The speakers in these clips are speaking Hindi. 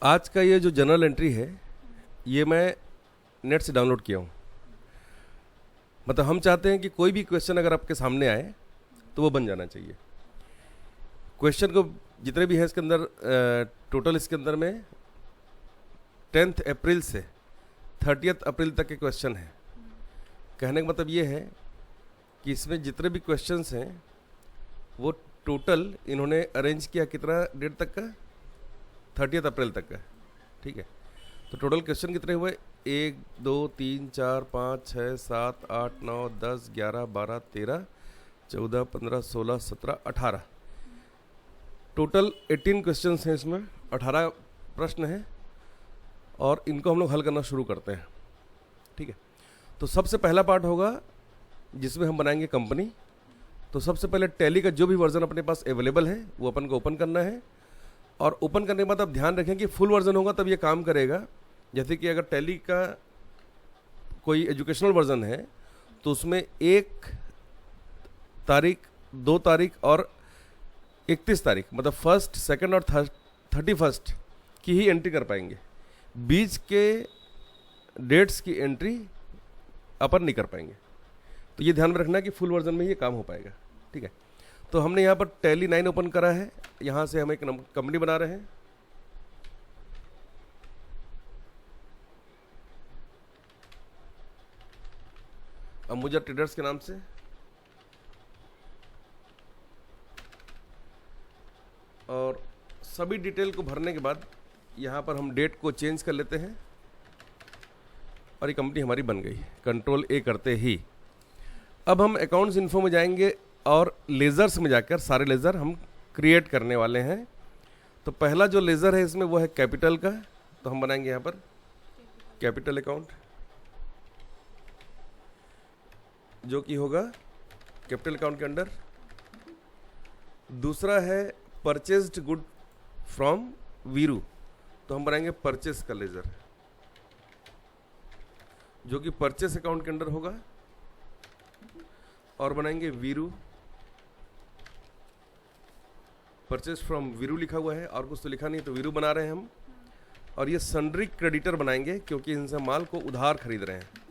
आज का ये जो जर्नल एंट्री है ये मैं नेट से डाउनलोड किया हूँ। मतलब हम चाहते हैं कि कोई भी क्वेश्चन अगर आपके सामने आए तो वो बन जाना चाहिए। क्वेश्चन को जितने भी है इसके अंदर टोटल इसके अंदर में 10 अप्रैल से 30 अप्रैल तक के क्वेश्चन हैं। कहने का मतलब ये है कि इसमें जितने भी क्वेश्चंस हैं वो टोटल इन्होंने अरेंज किया कितना डेट तक का, 30 अप्रैल तक का। ठीक है, तो टोटल क्वेश्चन कितने हुए? 1 2 3 4 5 6 7 8 9 10 11 12 13 14 15 16 17 18 टोटल 18 क्वेश्चंस हैं इसमें, 18 प्रश्न हैं और इनको हम लोग हल करना शुरू करते हैं। ठीक है, तो सबसे पहला पार्ट होगा जिसमें हम बनाएंगे कंपनी। तो सबसे पहले टैली का जो भी वर्जन अपने पास अवेलेबल है वो अपन को ओपन करना है, और ओपन करने के बाद आप ध्यान रखें कि फुल वर्जन होगा तब ये काम करेगा। जैसे कि अगर टैली का कोई एजुकेशनल वर्जन है तो उसमें 1 तारीख 2 तारीख और 31 तारीख मतलब 1st 2nd और 31st की ही एंट्री कर पाएंगे। बीच के डेट्स की एंट्री अपन नहीं कर पाएंगे। तो ये ध्यान में रखना कि फुल वर्जन में ये काम हो पाएगा। ठीक है, तो हमने यहाँ पर टैली 9 ओपन करा है। यहाँ से हम एक कंपनी बना रहे हैं। अंबुजा ट्रेडर्स के नाम से। और सभी डिटेल को भरने के बाद यहाँ पर हम डेट को चेंज कर लेते हैं और ये कंपनी हमारी बन गई। कंट्रोल ए करते ही अब हम अकाउंट्स इन्फो में जाएंगे और लेज़र्स में जाकर सारे लेज़र हम क्रिएट करने वाले हैं। तो पहला जो लेज़र है इसमें वो है कैपिटल का, तो हम बनाएंगे यहाँ पर कैपिटल अकाउंट जो कि होगा कैपिटल अकाउंट के अंडर। दूसरा है परचेज्ड गुड फ्रॉम वीरू, तो हम बनाएंगे परचेस का लेज़र जो कि परचेस अकाउंट के अंडर होगा, और बनाएंगे वीरू। परचेस फ्रॉम वीरू लिखा हुआ है और कुछ तो लिखा नहीं, तो वीरू बना रहे हैं हम। और ये सन्ड्री क्रेडिटर बनाएंगे क्योंकि इनसे माल को उधार खरीद रहे हैं।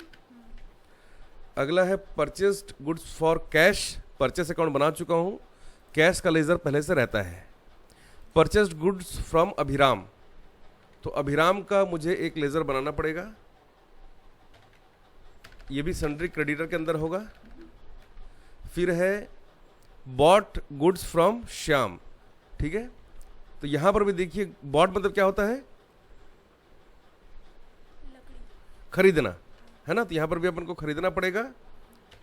अगला है purchased goods for cash, purchase account बना चुका हूँ, कैश का लेज़र पहले से रहता है। परचेस्ड गुड्स फ्रॉम अभिराम, तो अभिराम का मुझे एक लेज़र बनाना पड़ेगा, ये भी सन्ड्री क्रेडिटर के अंदर होगा। फिर है बॉट गुड्स फ्रॉम श्याम। ठीक है, तो यहां पर भी देखिए बॉट मतलब क्या होता है? खरीदना, है ना। तो यहां पर भी अपन को खरीदना पड़ेगा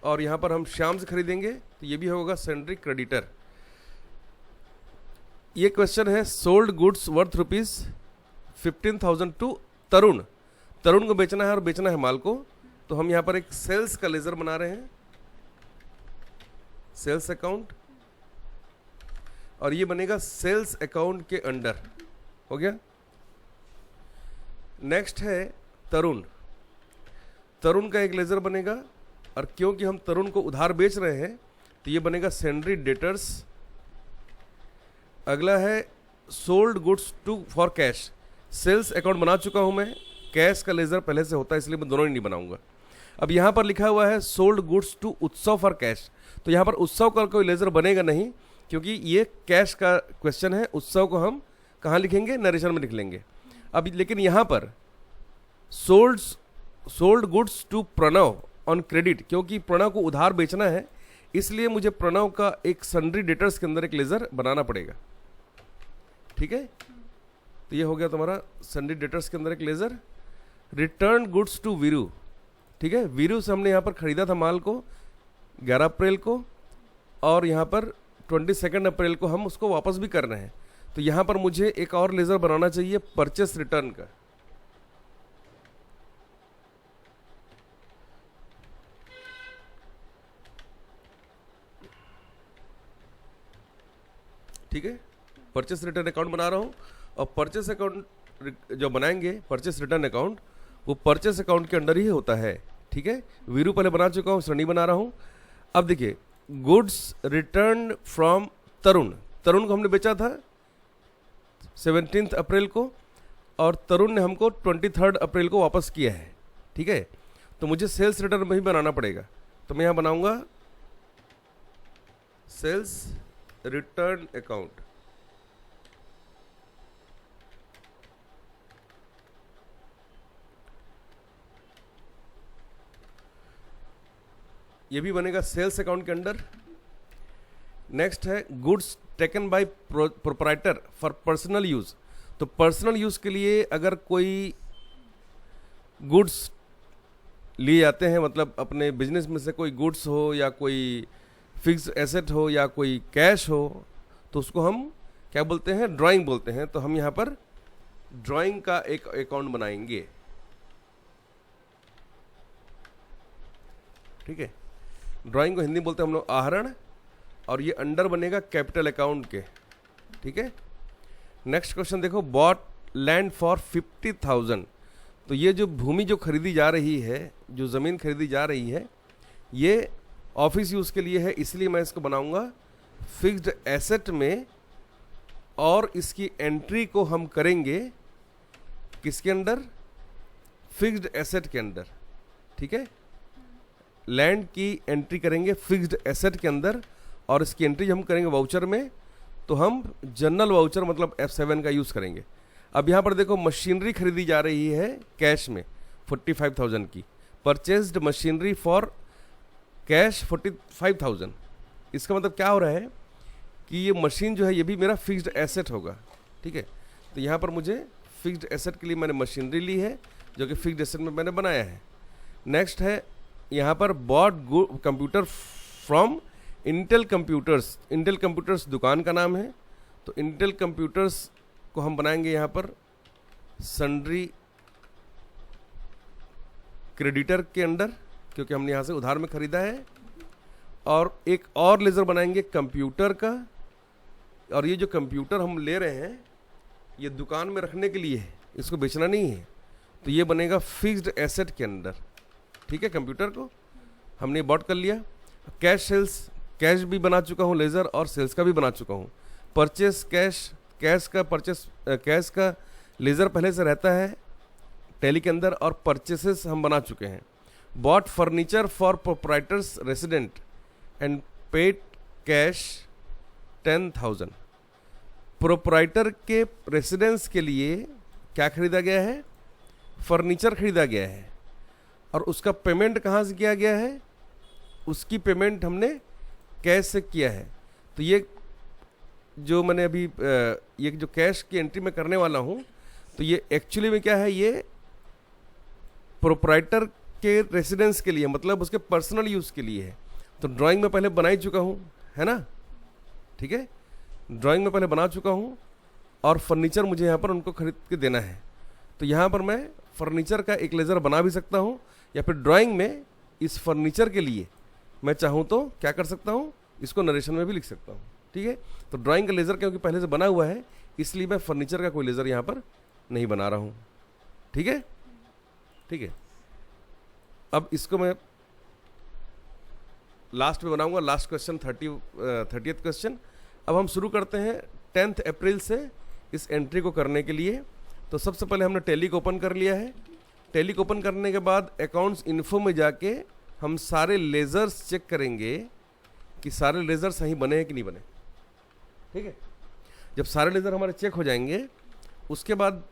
और यहां पर हम श्याम से खरीदेंगे, तो ये भी होगा सन्ड्री क्रेडिटर। ये क्वेश्चन है सोल्ड गुड्स वर्थ ₹15,000 टू तरुण। तरुण को बेचना है और बेचना है माल को, तो हम यहां पर एक सेल्स का लेज़र बना रहे हैं, सेल्स अकाउंट, और ये बनेगा सेल्स अकाउंट के अंडर। हो गया। नेक्स्ट है तरुण, तरुण का एक लेज़र बनेगा, और क्योंकि हम तरुण को उधार बेच रहे हैं तो ये बनेगा सैंड्री डेटर्स। अगला है sold goods to for cash, sales account बना चुका हूं मैं, कैश का लेज़र पहले से होता है इसलिए मैं दोनों ही नहीं बनाऊंगा। अब यहाँ पर लिखा हुआ है सोल्ड गुड्स टू उत्सव फॉर कैश, तो यहाँ पर उत्सव का कोई लेज़र बनेगा नहीं क्योंकि ये कैश का क्वेश्चन है। उत्सव को हम कहाँ लिखेंगे? नरेशन में लिख लेंगे। अब लेकिन यहाँ पर sold goods to Pranav on credit, क्योंकि प्रणव को उधार बेचना है इसलिए मुझे प्रणव का एक सन्ड्री डेटर्स के अंदर एक लेज़र बनाना पड़ेगा। ठीक है, तो ये हो गया तुम्हारा सन्ड्री डेटर्स के अंदर एक ledger. Return goods to Veeru, ठीक है, वीरू से हमने यहाँ पर खरीदा था माल को 11 अप्रैल को, और यहाँ पर 22 अप्रैल को हम उसको वापस भी कर रहे हैं। तो यहाँ पर मुझे एक और लेज़र बनाना चाहिए परचेस रिटर्न का। ठीक है, परचेस रिटर्न अकाउंट बना रहा हूँ, और परचेस अकाउंट जो बनाएंगे परचेस रिटर्न अकाउंट वो परचेस अकाउंट के अंडर ही होता है। ठीक है, वीरू पहले बना चुका हूँ, श्रेणी बना रहा हूँ। अब देखिए गुड्स रिटर्न फ्रॉम तरुण, तरुण को हमने बेचा था 17 अप्रैल को, और तरुण ने हमको 23 अप्रैल को वापस किया है, ठीक है। तो मुझे सेल्स रिटर्न भी बनाना पड़ेगा, तो मैं यहाँ बनाऊंगा सेल्स रिटर्न अकाउंट। ये भी बनेगा सेल्स अकाउंट के अंडर। नेक्स्ट है goods taken by proprietor for personal use. तो पर्सनल यूज के लिए अगर कोई गुड्स लिए जाते हैं, मतलब अपने बिजनेस में से कोई गुड्स हो या कोई फिक्स एसेट हो या कोई कैश हो, तो उसको हम क्या बोलते हैं, ड्राइंग बोलते हैं। तो हम यहाँ पर ड्राइंग का एक अकाउंट बनाएंगे, ठीक है। ड्राइंग को हिंदी में बोलते हैं हम लोग आहरण, और ये अंडर बनेगा कैपिटल अकाउंट के, ठीक है। नेक्स्ट क्वेश्चन देखो, बॉट लैंड फॉर 50,000। तो ये जो भूमि जो खरीदी जा रही है, जो ज़मीन खरीदी जा रही है, ये ऑफिस यूज़ के लिए है, इसलिए मैं इसको बनाऊंगा फिक्स्ड एसेट में, और इसकी एंट्री को हम करेंगे किसके अंडर, फिक्स्ड एसेट के अंदर, ठीक है। लैंड की एंट्री करेंगे फिक्स्ड एसेट के अंदर, और इसकी एंट्री हम करेंगे वाउचर में। तो हम जनरल वाउचर मतलब F7 का यूज़ करेंगे। अब यहाँ पर देखो, मशीनरी खरीदी जा रही है कैश में 45,000 की, परचेज्ड मशीनरी फॉर कैश 45,000। इसका मतलब क्या हो रहा है कि ये मशीन जो है ये भी मेरा फिक्स्ड एसेट होगा, ठीक है। तो यहाँ पर मुझे फिक्स्ड एसेट के लिए मैंने मशीनरी ली है, जो कि फिक्स्ड एसेट में मैंने बनाया है। नेक्स्ट है यहाँ पर bought computer from Intel computers. Intel computers दुकान का नाम है, तो इंटेल कंप्यूटर्स को हम बनाएंगे यहाँ पर सन्ड्री क्रेडिटर के अंडर, क्योंकि हमने यहाँ से उधार में खरीदा है। और एक और लेज़र बनाएंगे कंप्यूटर का, और ये जो कंप्यूटर हम ले रहे हैं ये दुकान में रखने के लिए है, इसको बेचना नहीं है। तो ये बनेगा फिक्स्ड एसेट के अंदर, ठीक है। कंप्यूटर को हमने बॉट कर लिया। कैश सेल्स, कैश भी बना चुका हूँ लेज़र, और सेल्स का भी बना चुका हूँ। परचेस कैश, कैश का परचेस, कैश का लेज़र पहले से रहता है टैली के अंदर, और परचेसेस हम बना चुके हैं। Bought furniture for proprietors resident and paid cash 10,000। Proprietor के रेसिडेंस के लिए क्या खरीदा गया है, फर्नीचर खरीदा गया है, और उसका पेमेंट कहाँ से किया गया है, उसकी पेमेंट हमने कैश से किया है। तो ये जो मैंने अभी ये जो कैश की एंट्री में करने वाला हूँ, तो ये एक्चुअली में क्या है, ये प्रोप्राइटर के रेसिडेंस के लिए, मतलब उसके पर्सनल यूज़ के लिए है। तो ड्राइंग में पहले बना ही चुका हूँ, है ना, ठीक है। ड्राइंग में पहले बना चुका हूँ, और फर्नीचर मुझे यहाँ पर उनको खरीद के देना है। तो यहाँ पर मैं फर्नीचर का एक लेज़र बना भी सकता हूँ, या फिर ड्राइंग में इस फर्नीचर के लिए मैं चाहूँ तो क्या कर सकता हूँ, इसको नरेशन में भी लिख सकता हूँ, ठीक है। तो ड्राइंग का लेज़र क्योंकि पहले से बना हुआ है, इसलिए मैं फर्नीचर का कोई लेज़र यहाँ पर नहीं बना रहा हूँ, ठीक है, ठीक है। अब इसको मैं लास्ट में बनाऊंगा, लास्ट क्वेश्चन 30th क्वेश्चन। अब हम शुरू करते हैं 10 अप्रैल से इस एंट्री को करने के लिए। तो सबसे पहले हमने टैली को ओपन कर लिया है। टैली को ओपन करने के बाद अकाउंट्स इन्फो में जाके हम सारे लेज़र्स चेक करेंगे कि सारे लेज़र सही बने हैं कि नहीं बने, ठीक है। जब सारे लेज़र हमारे चेक हो जाएंगे, उसके बाद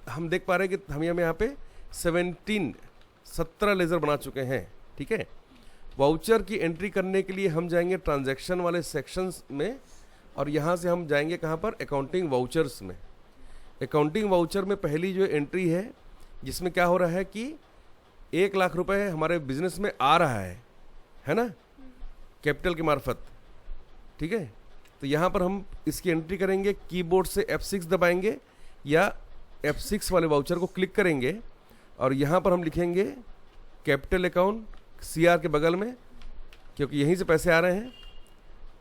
हम देख पा रहे हैं कि हम यहाँ पे 17 लेज़र बना चुके हैं, ठीक है। वाउचर की एंट्री करने के लिए हम जाएंगे ट्रांजैक्शन वाले सेक्शंस में, और यहाँ से हम जाएंगे कहाँ पर, अकाउंटिंग वाउचर्स में। अकाउंटिंग वाउचर में पहली जो एंट्री है, जिसमें क्या हो रहा है कि 1 लाख रुपए हमारे बिजनेस में आ रहा है ना, कैपिटल के मार्फत, ठीक है। तो यहाँ पर हम इसकी एंट्री करेंगे, कीबोर्ड से F6 दबाएंगे या F6 वाले वाउचर को क्लिक करेंगे, और यहाँ पर हम लिखेंगे कैपिटल अकाउंट CR के बगल में, क्योंकि यहीं से पैसे आ रहे हैं,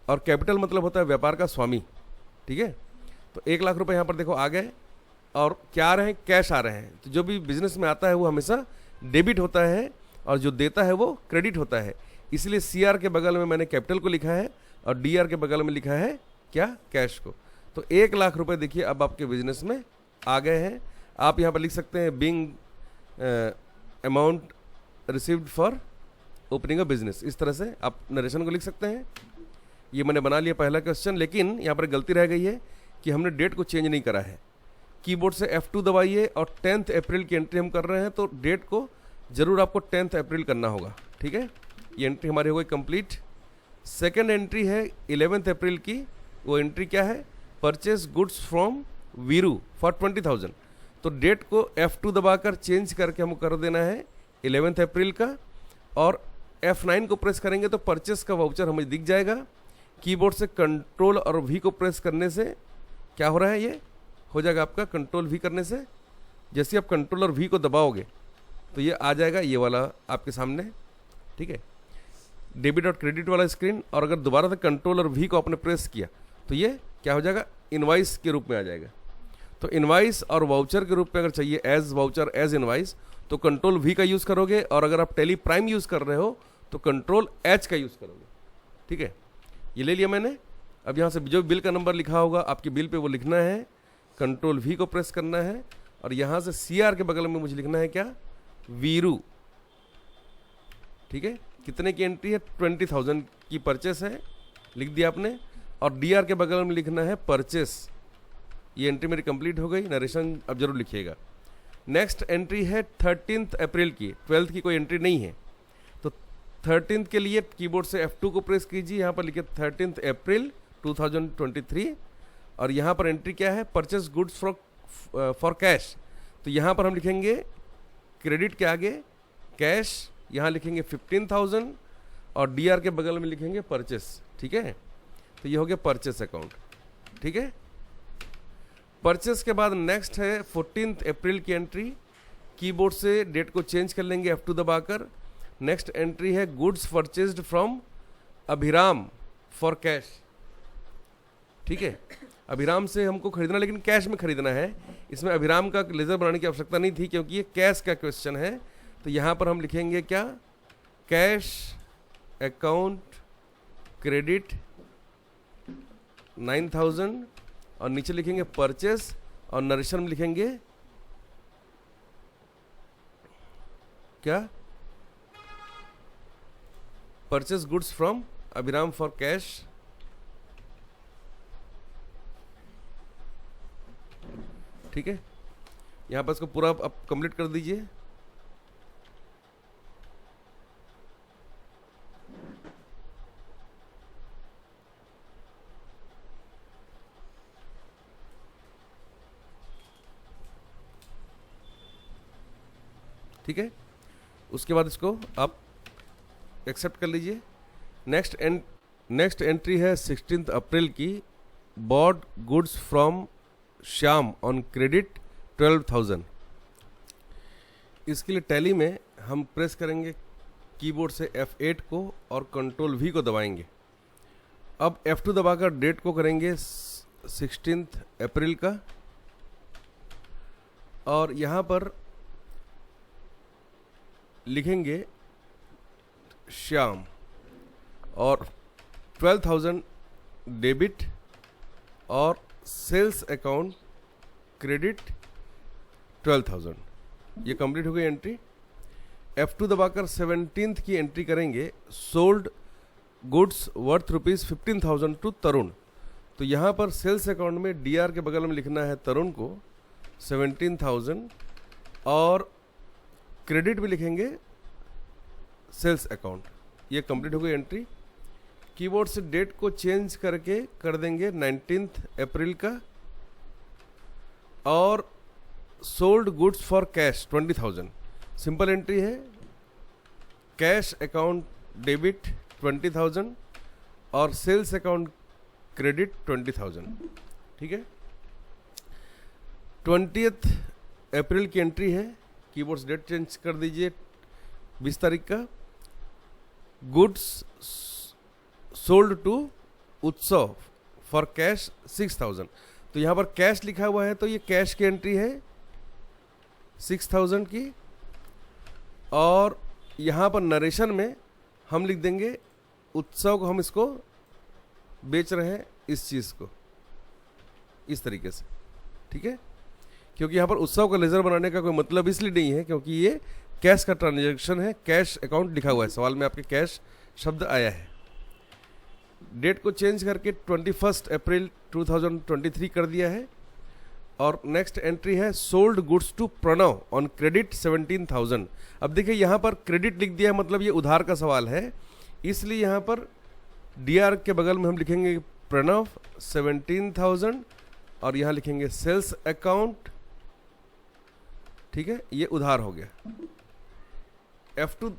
और कैपिटल मतलब होता है व्यापार का स्वामी, ठीक है। तो 1 लाख रुपए यहाँ पर देखो आ गए, और क्या आ रहे हैं, कैश आ रहे हैं। तो जो भी बिजनेस में आता है वो हमेशा डेबिट होता है, और जो देता है वो क्रेडिट होता है। इसलिए CR के बगल में मैंने कैपिटल को लिखा है, और DR के बगल में लिखा है क्या, कैश को। तो 1 लाख रुपए देखिए अब आपके बिजनेस में आ गए हैं। आप यहाँ पर लिख सकते हैं Bing amount received for opening a business, इस तरह से आप नरेशन को लिख सकते हैं। ये मैंने बना लिया पहला क्वेश्चन, लेकिन यहाँ पर गलती रह गई है कि हमने डेट को चेंज नहीं करा है। कीबोर्ड से F2 दबाइए और 10 अप्रैल की एंट्री हम कर रहे हैं, तो डेट को जरूर आपको 10 अप्रैल करना होगा, ठीक है। ये एंट्री हमारी हो गई कंप्लीट। सेकेंड एंट्री है 11 अप्रैल की, वो एंट्री क्या है, purchase goods from Veeru for 20,000। तो डेट को F2 दबाकर चेंज करके हमको कर देना है 11 अप्रैल का, और F9 को प्रेस करेंगे तो परचेस का वाउचर हमें दिख जाएगा। कीबोर्ड से कंट्रोल और V को प्रेस करने से क्या हो रहा है, ये हो जाएगा आपका कंट्रोल V करने से। जैसे आप कंट्रोल और V को दबाओगे तो ये आ जाएगा ये वाला आपके सामने, ठीक है, डेबिट और क्रेडिट वाला स्क्रीन। और अगर दोबारा से कंट्रोल और V को आपने प्रेस किया तो ये क्या हो जाएगा, इनवाइस के रूप में आ जाएगा। तो इनवाइस और वाउचर के रूप में अगर चाहिए एज वाउचर एज इनवाइस तो कंट्रोल V का यूज़ करोगे, और अगर आप टेली प्राइम यूज़ कर रहे हो तो कंट्रोल H का यूज़ करोगे, ठीक है। ये ले लिया मैंने। अब यहाँ से जो बिल का नंबर लिखा होगा आपके बिल पे वो लिखना है, कंट्रोल V को प्रेस करना है, और यहाँ से CR के बगल में मुझे लिखना है क्या, वीरू, ठीक है। कितने की एंट्री है, 20,000 की परचेस है, लिख दिया आपने, और DR के बगल में लिखना है परचेस। ये एंट्री मेरी कंप्लीट हो गई। नरेशन अब जरूर लिखिएगा। नेक्स्ट एंट्री है 13 अप्रैल की, 12th की कोई एंट्री नहीं है, तो 13th के लिए कीबोर्ड से F2 को प्रेस कीजिए, यहाँ पर लिखिए 13 अप्रैल 2023, और यहाँ पर एंट्री क्या है, परचेस गुड्स फॉर कैश। तो यहाँ पर हम लिखेंगे क्रेडिट के आगे कैश, यहाँ लिखेंगे 15,000, और DR के बगल में लिखेंगे परचेस, ठीक है। तो ये हो गया परचेस अकाउंट, ठीक है। परचेस के बाद नेक्स्ट है 14 अप्रैल की एंट्री। कीबोर्ड से डेट को चेंज कर लेंगे F2 दबाकर। नेक्स्ट एंट्री है goods purchased from Abhiram for cash, ठीक है। अभिराम से हमको खरीदना, लेकिन कैश में खरीदना है। इसमें अभिराम का लेजर बनाने की आवश्यकता नहीं थी क्योंकि ये कैश का क्वेश्चन है। तो यहाँ पर हम लिखेंगे क्या, कैश अकाउंट क्रेडिट 9,000, और नीचे लिखेंगे परचेस, और नरेशन में लिखेंगे क्या, purchase goods from Abhiram for cash, ठीक है। यहां पर इसको पूरा आप कंप्लीट कर दीजिए। ठीक है, उसके बाद इसको आप एक्सेप्ट कर लीजिए। नेक्स्ट एंट्री है 16 अप्रैल की, bought goods from Shyam on credit 12,000। इसके लिए टैली में हम प्रेस करेंगे कीबोर्ड से F8 को और कंट्रोल V को दबाएंगे। अब F2 दबाकर डेट को करेंगे 16 अप्रैल का, और यहाँ पर लिखेंगे श्याम, और 12,000 डेबिट और सेल्स अकाउंट क्रेडिट 12,000। ये कंप्लीट हो गई एंट्री। F2 दबाकर 17th की एंट्री करेंगे, सोल्ड गुड्स वर्थ ₹15,000 टू तरुण। तो यहाँ पर सेल्स अकाउंट में DR के बगल में लिखना है तरुण को 17,000, और क्रेडिट भी लिखेंगे सेल्स अकाउंट। ये कंप्लीट हो गई एंट्री। कीबोर्ड से डेट को चेंज करके कर देंगे 19 अप्रैल का, और sold goods for cash 20,000। Simple entry है, कैश अकाउंट डेबिट 20,000 और सेल्स अकाउंट क्रेडिट 20,000, ठीक है। 20 अप्रैल की एंट्री है, कीबोर्ड से डेट चेंज कर दीजिए 20 तारीख का, गुड्स सोल्ड टू उत्सव फॉर कैश 6,000। तो यहाँ पर कैश लिखा हुआ है तो ये कैश की एंट्री है 6,000 की, और यहाँ पर नरेशन में हम लिख देंगे उत्सव को हम इसको बेच रहे हैं इस चीज़ को, इस तरीके से, ठीक है। क्योंकि यहाँ पर उत्सव का लेजर बनाने का कोई मतलब इसलिए नहीं है क्योंकि ये कैश का ट्रांजैक्शन है, कैश अकाउंट लिखा हुआ है, सवाल में आपके कैश शब्द आया है। डेट को चेंज करके 21 अप्रैल 2023 कर दिया है। और नेक्स्ट एंट्री है sold goods to Pranav on credit 17,000। अब देखिए यहाँ पर क्रेडिट लिख दिया है, मतलब ये उधार का सवाल है, इसलिए यहाँ पर डीआर के बगल में हम लिखेंगे प्रणव 17,000 और यहाँ लिखेंगे सेल्स अकाउंट। ठीक है, ये उधार हो गया। F2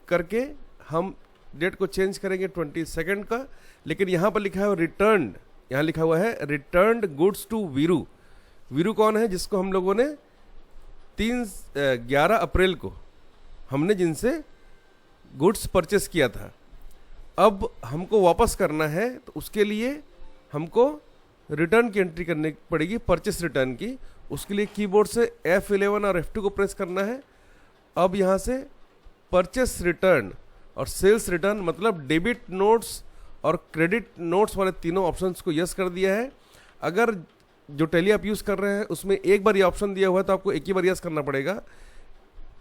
करके हम डेट को चेंज करेंगे 22 का, लेकिन यहाँ पर लिखा है रिटर्न, यहाँ लिखा हुआ है returned goods to Veeru. Veeru कौन है? जिसको हम लोगों ने 11 अप्रैल को हमने जिनसे गुड्स परचेस किया था। अब हमको वापस करना है तो उसके लिए हमको रिटर्न की एंट्री करनी पड़ेगी, परचेस रिटर्न की। उसके लिए कीबोर्ड से F11 और F2 को प्रेस करना है। अब यहाँ से परचेस रिटर्न और सेल्स रिटर्न मतलब डेबिट नोट्स और क्रेडिट नोट्स वाले तीनों ऑप्शंस को यस कर दिया है। अगर जो टैली आप यूज़ कर रहे हैं उसमें एक बार ये ऑप्शन दिया हुआ है तो आपको एक ही बार यस करना पड़ेगा।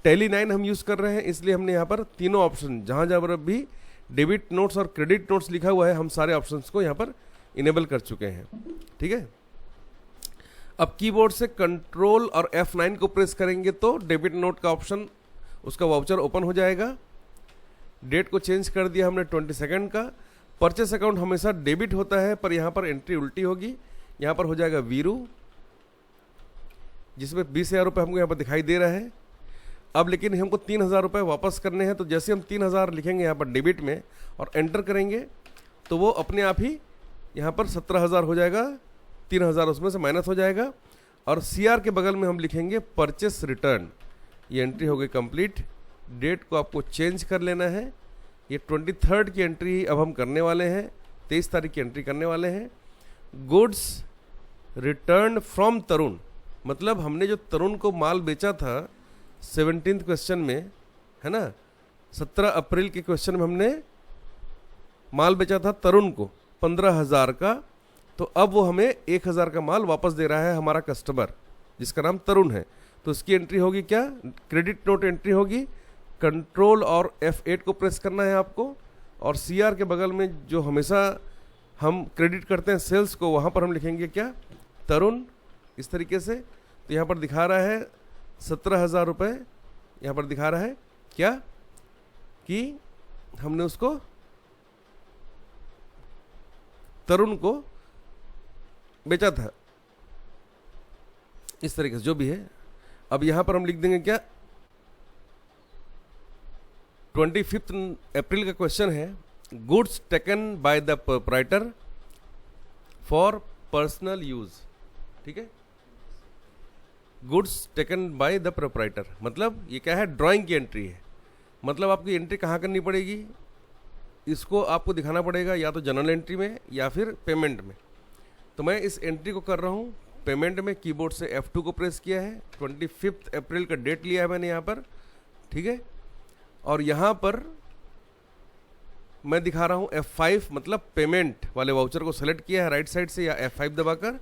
टैली 9 हम यूज़ कर रहे हैं, इसलिए हमने यहाँ पर तीनों ऑप्शन जहाँ जहाँ पर भी डेबिट नोट्स और क्रेडिट नोट्स लिखा हुआ है हम सारे ऑप्शंस को यहाँ पर इनेबल कर चुके हैं। ठीक है, अब कीबोर्ड से कंट्रोल और F9 को प्रेस करेंगे तो डेबिट नोट का ऑप्शन, उसका वाउचर ओपन हो जाएगा। डेट को चेंज कर दिया हमने 22 का। परचेस अकाउंट हमेशा डेबिट होता है, पर यहाँ पर एंट्री उल्टी होगी। यहाँ पर हो जाएगा वीरू, जिसमें 20,000 रुपये हमको यहाँ पर दिखाई दे रहा है। अब लेकिन हमको 3,000 रुपये वापस करने हैं, तो जैसे हम 3,000 लिखेंगे यहाँ पर डेबिट में और एंटर करेंगे तो वो अपने आप ही यहाँ पर 17,000 हो जाएगा, 3,000 उसमें से माइनस हो जाएगा। और CR के बगल में हम लिखेंगे परचेस रिटर्न। ये एंट्री हो गई कंप्लीट। डेट को आपको चेंज कर लेना है। ये 23 की एंट्री अब हम करने वाले हैं, 23 तारीख की एंट्री करने वाले हैं। गुड्स रिटर्न फ्रॉम तरुण, मतलब हमने जो तरुण को माल बेचा था 17th क्वेश्चन में, है ना, 17 अप्रैल के क्वेश्चन में हमने माल बेचा था तरुण को 15,000 का, तो अब वो हमें 1,000 का माल वापस दे रहा है हमारा कस्टमर जिसका नाम तरुण है। तो इसकी एंट्री होगी क्या? क्रेडिट नोट एंट्री होगी। कंट्रोल और F8 को प्रेस करना है आपको, और CR के बगल में जो हमेशा हम क्रेडिट करते हैं सेल्स को, वहाँ पर हम लिखेंगे क्या? तरुण, इस तरीके से। तो यहाँ पर दिखा रहा है 17,000 रुपये, यहाँ पर दिखा रहा है क्या कि हमने उसको तरुण को बेचा था, इस तरीके से जो भी है। अब यहाँ पर हम लिख देंगे क्या? 25 अप्रैल का क्वेश्चन है, goods taken by the proprietor for personal use. ठीक है, goods taken by the proprietor मतलब ये क्या है? ड्राइंग की एंट्री है। मतलब आपकी एंट्री कहाँ करनी पड़ेगी? इसको आपको दिखाना पड़ेगा या तो जनरल एंट्री में या फिर पेमेंट में। तो मैं इस एंट्री को कर रहा हूँ पेमेंट में। कीबोर्ड से F2 को प्रेस किया है। 25 अप्रैल का डेट लिया है मैंने यहाँ पर। ठीक है, और यहाँ पर मैं दिखा रहा हूँ F5 मतलब पेमेंट वाले वाउचर को सेलेक्ट किया है राइट साइड से या F5 दबाकर,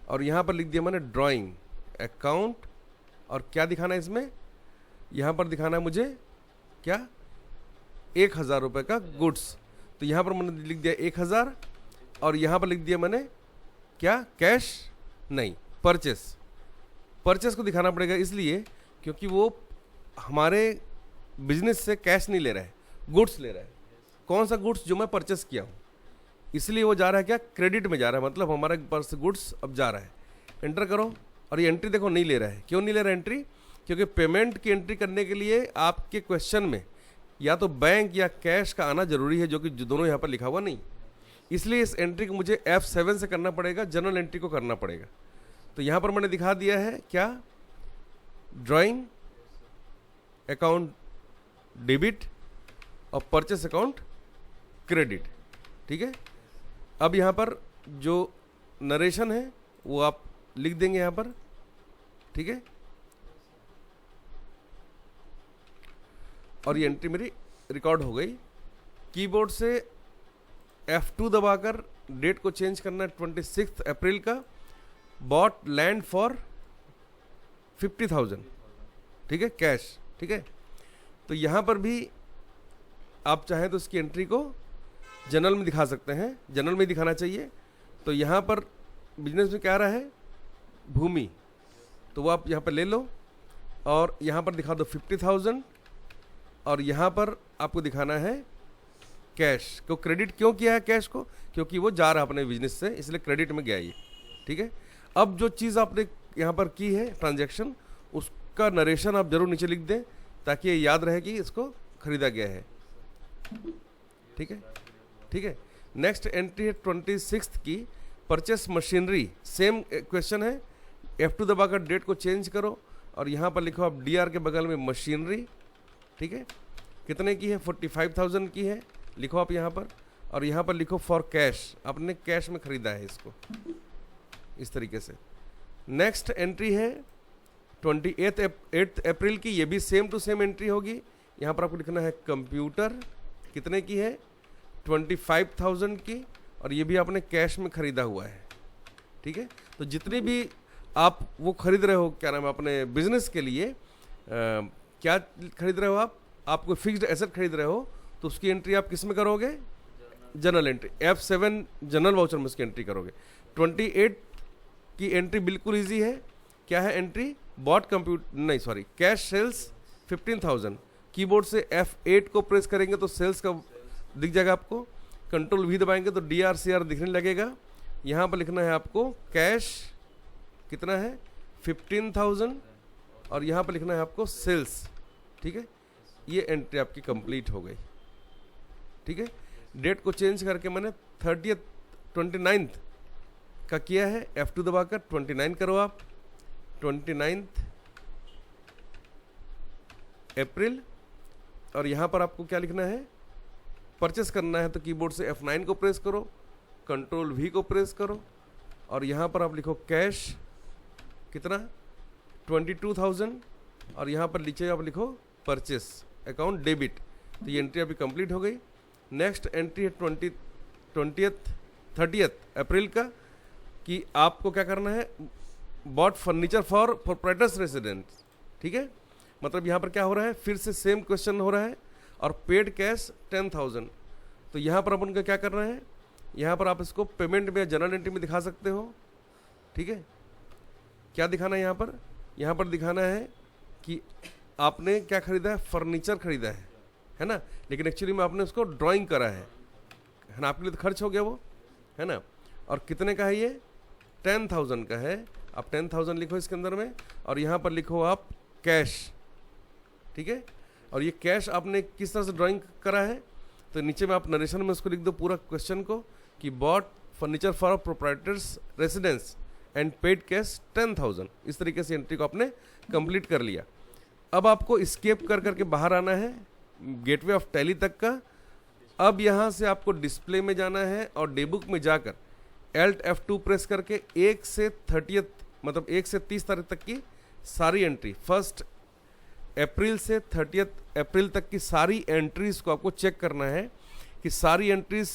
और यहाँ पर लिख दिया मैंने ड्राइंग अकाउंट। और क्या दिखाना है इसमें? यहाँ पर दिखाना है मुझे क्या? 1,000 रुपये का गुड्स। तो यहाँ पर मैंने लिख दिया 1,000 और यहाँ पर लिख दिया मैंने क्या? कैश नहीं, परचेस। परचेस को दिखाना पड़ेगा इसलिए क्योंकि वो हमारे बिजनेस से कैश नहीं ले रहा है, गुड्स ले रहा है। कौन सा गुड्स? जो मैं परचेस किया हूँ, इसलिए वो जा रहा है क्या? क्रेडिट में जा रहा है, मतलब हमारे पास गुड्स अब जा रहा है। एंटर करो, और ये एंट्री देखो नहीं ले रहा है। क्यों नहीं ले रहा है एंट्री? क्योंकि पेमेंट की एंट्री करने के लिए आपके क्वेश्चन में या तो बैंक या कैश का आना जरूरी है, जो कि दोनों यहाँ पर लिखा हुआ नहीं। इसलिए इस एंट्री को मुझे F7 से करना पड़ेगा, जनरल एंट्री को करना पड़ेगा। तो यहाँ पर मैंने दिखा दिया है क्या? ड्राइंग अकाउंट डेबिट और परचेस अकाउंट क्रेडिट। ठीक है, अब यहाँ पर जो नरेशन है वो आप लिख देंगे यहाँ पर। ठीक है, और ये एंट्री मेरी रिकॉर्ड हो गई। कीबोर्ड से F2 दबाकर डेट को चेंज करना है 26 अप्रैल का। बॉट लैंड फॉर 50,000, ठीक है, कैश, ठीक है। तो यहाँ पर भी आप चाहें तो इसकी एंट्री को जनरल में दिखा सकते हैं, जनरल में दिखाना चाहिए। तो यहाँ पर बिजनेस में क्या आ रहा है, भूमि, तो वो आप यहाँ पर ले लो और यहाँ पर दिखा दो 50,000, और यहाँ पर आपको दिखाना है कैश को। क्रेडिट क्यों किया है कैश को, क्योंकि वो जा रहा है अपने बिजनेस से, इसलिए क्रेडिट में गया ये, ठीक है। अब जो चीज़ आपने यहाँ पर की है ट्रांजैक्शन, उसका नरेशन आप जरूर नीचे लिख दें ताकि ये याद रहे कि इसको खरीदा गया है, ठीक है, ठीक है। नेक्स्ट एंट्री है 26 की, परचेस मशीनरी। सेम क्वेश्चन है, F2 दबाकर डेट को चेंज करो और यहाँ पर लिखो आप DR के बगल में मशीनरी, ठीक है। कितने की है, 45,000 की है, लिखो आप यहाँ पर, और यहाँ पर लिखो फॉर कैश, आपने कैश में खरीदा है इसको, इस तरीके से। नेक्स्ट एंट्री है 28 अप्रैल की, ये भी सेम टू सेम एंट्री होगी। यहाँ पर आपको लिखना है कंप्यूटर, कितने की है, 25,000 की, और ये भी आपने कैश में खरीदा हुआ है, ठीक है। तो जितनी भी आप वो खरीद रहे हो, क्या नाम है, अपने बिजनेस के लिए क्या खरीद रहे हो आप कोई फिक्स्ड एसेट खरीद रहे हो, तो उसकी एंट्री आप किस में करोगे, general entry, F7 general voucher में उसकी एंट्री करोगे। 28 की एंट्री बिल्कुल इजी है, क्या है एंट्री, बॉट कंप्यूटर, नहीं सॉरी, कैश सेल्स 15,000। कीबोर्ड से F8 को प्रेस करेंगे तो सेल्स का दिख जाएगा आपको, कंट्रोल V दबाएंगे तो DRCR दिखने लगेगा। यहाँ पर लिखना है आपको कैश कितना है, 15,000, और यहाँ पर लिखना है आपको सेल्स, ठीक है। ये एंट्री आपकी कंप्लीट हो गई, ठीक है। डेट को चेंज करके मैंने 29th का किया है, F2 दबाकर 29 करो आप, 29 अप्रैल, और यहाँ पर आपको क्या लिखना है, परचेस करना है तो कीबोर्ड से F9 को प्रेस करो, कंट्रोल V को प्रेस करो, और यहाँ पर आप लिखो कैश कितना, 22,000, और यहाँ पर नीचे आप लिखो परचेस अकाउंट डेबिट। तो ये एंट्री अभी कंप्लीट हो गई। नेक्स्ट एंट्री है 30th अप्रैल का, कि आपको क्या करना है, bought furniture for proprietors residence, ठीक है। मतलब यहाँ पर क्या हो रहा है, फिर से सेम क्वेश्चन हो रहा है, और पेड कैश 10,000। तो यहाँ पर अपन को क्या करना है, यहाँ पर आप इसको पेमेंट में जनरल एंट्री में दिखा सकते हो, ठीक है। क्या दिखाना है यहाँ पर दिखाना है कि आपने क्या खरीदा है, फर्नीचर खरीदा है ना, लेकिन एक्चुअली में आपने उसको ड्राइंग करा है ना, आपके लिए तो खर्च हो गया वो, है ना। और कितने का है ये, 10,000 का है। आप 10,000 लिखो इसके अंदर में, और यहाँ पर लिखो आप कैश, ठीक है। और ये कैश आपने किस तरह से ड्राइंग करा है, तो नीचे में आप नरेशन में उसको लिख दो पूरा क्वेश्चन को, कि bought furniture for proprietors residence and paid cash 10,000। इस तरीके से एंट्री को आपने कंप्लीट कर लिया। अब आपको स्केप कर करके बाहर आना है गेटवे ऑफ टैली तक का। अब यहाँ से आपको डिस्प्ले में जाना है, और डेबुक में जाकर Alt F2 प्रेस करके 1 से 30th, मतलब 1 से 30 तारीख तक की सारी एंट्री, 1 अप्रैल से 30 अप्रैल तक की सारी एंट्रीज को आपको चेक करना है कि सारी एंट्रीज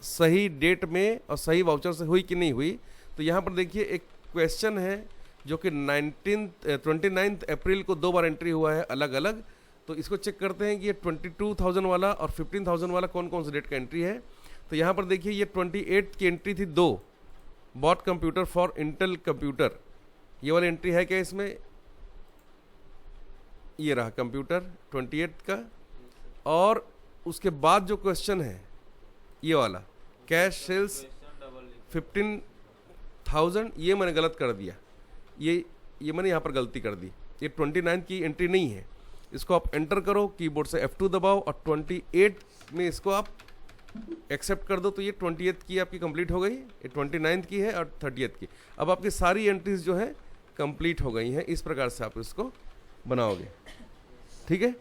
सही डेट में और सही वाउचर से हुई कि नहीं हुई। तो यहाँ पर देखिए एक क्वेश्चन है जो कि 29 अप्रैल को 2 बार एंट्री हुआ है अलग अलग। तो इसको चेक करते हैं कि ये 22,000 वाला और 15,000 वाला कौन कौन सी डेट का एंट्री है। तो यहाँ पर देखिए ये 28 की एंट्री थी 2, bought computer for Intel computer, ये वाली एंट्री है क्या इसमें, ये रहा कंप्यूटर 28 का। और उसके बाद जो क्वेश्चन है ये वाला कैश सेल्स 15,000, ये मैंने गलत कर दिया, ये मैंने यहाँ पर गलती कर दी, ये 29 की एंट्री नहीं है। इसको आप एंटर करो कीबोर्ड से F2 दबाओ और 28 में इसको आप एक्सेप्ट कर दो। तो ये 28 की आपकी कंप्लीट हो गई, ये 29 की है और 30th की। अब आपकी सारी एंट्रीज जो है कंप्लीट हो गई हैं। इस प्रकार से आप इसको बनाओगे, ठीक है।